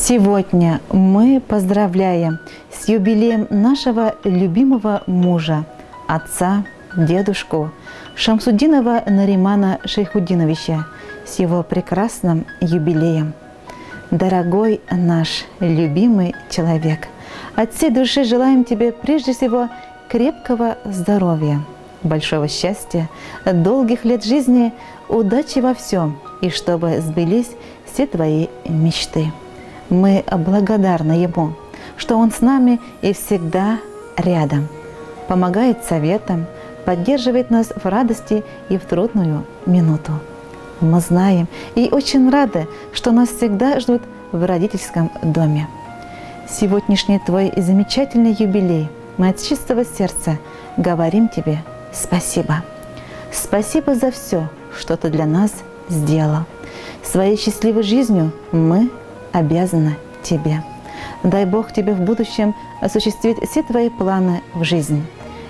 Сегодня мы поздравляем с юбилеем нашего любимого мужа, отца, дедушку Шамсудинова Наримана Шайхудиновича с его прекрасным юбилеем. Дорогой наш любимый человек, от всей души желаем тебе прежде всего крепкого здоровья, большого счастья, долгих лет жизни, удачи во всем, и чтобы сбылись все твои мечты. Мы благодарны Ему, что Он с нами и всегда рядом, помогает советам, поддерживает нас в радости и в трудную минуту. Мы знаем и очень рады, что нас всегда ждут в родительском доме. Сегодняшний твой замечательный юбилей мы от чистого сердца говорим тебе спасибо. Спасибо за все, что ты для нас сделал. Своей счастливой жизнью мы обязаны тебе. Дай Бог тебе в будущем осуществить все твои планы в жизни.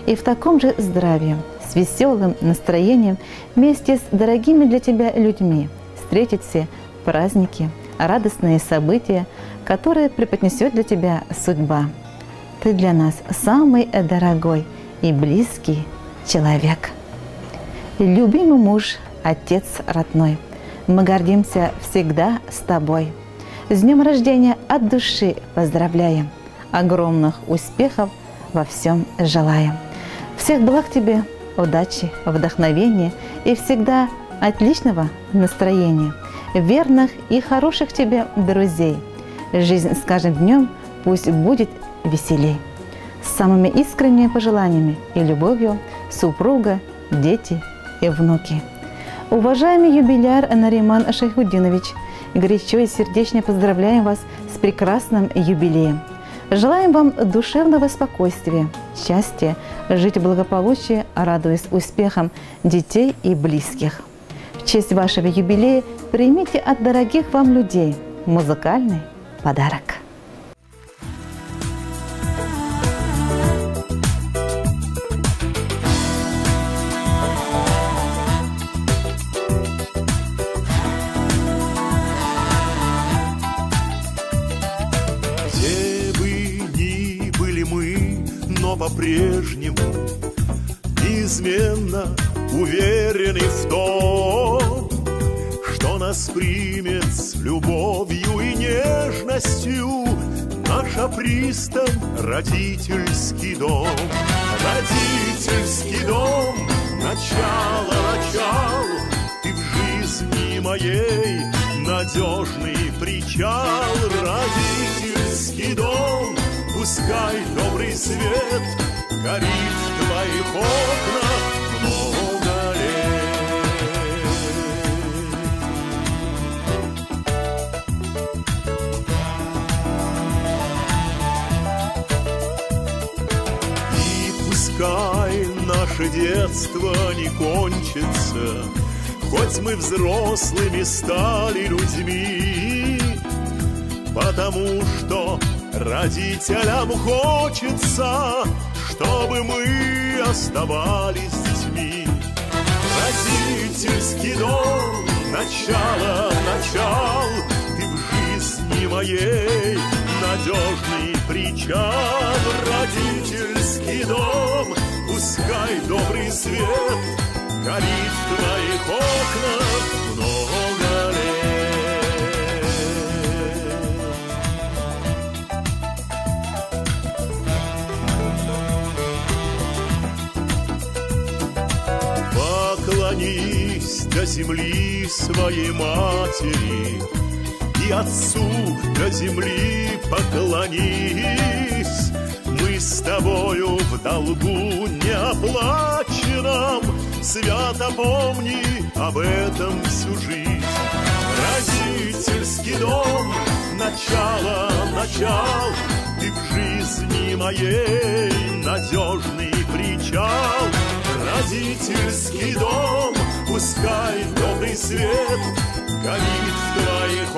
И в таком же здравии, с веселым настроением, вместе с дорогими для тебя людьми встретить все праздники, радостные события, которые преподнесет для тебя судьба. Ты для нас самый дорогой и близкий человек. Любимый муж, отец родной, мы гордимся всегда с тобой. С днем рождения от души поздравляем, огромных успехов во всем желаем. Всех благ тебе, удачи, вдохновения и всегда отличного настроения, верных и хороших тебе друзей. Жизнь с каждым днем пусть будет веселей. С самыми искренними пожеланиями и любовью супруга, дети и внуки. Уважаемый юбиляр Нариман Шайхудинович, горячо и сердечно поздравляем вас с прекрасным юбилеем. Желаем вам душевного спокойствия, счастья, жить в благополучии, радуясь успехам детей и близких. В честь вашего юбилея примите от дорогих вам людей музыкальный подарок. По-прежнему неизменно уверены в том, что нас примет с любовью и нежностью наша пристань, родительский дом. Родительский дом, начало, ты в жизни моей надежный причал. Родительский дом, пускай добрый свет горит в твоих окнах много лет. И пускай наше детство не кончится, хоть мы взрослыми стали людьми, потому что родителям хочется, чтобы мы оставались детьми. Родительский дом, начало, ты в жизни моей надежный причал. Родительский дом, пускай добрый свет горит в твоих окнах много лет. Поклонись до земли своей матери, и отцу до земли поклонись. Мы с тобою в долгу неоплаченном, свято помни об этом всю жизнь. Родительский дом, начало, ты в жизни моей надежный причал. Родительский дом, пускай добрый свет горит в твоих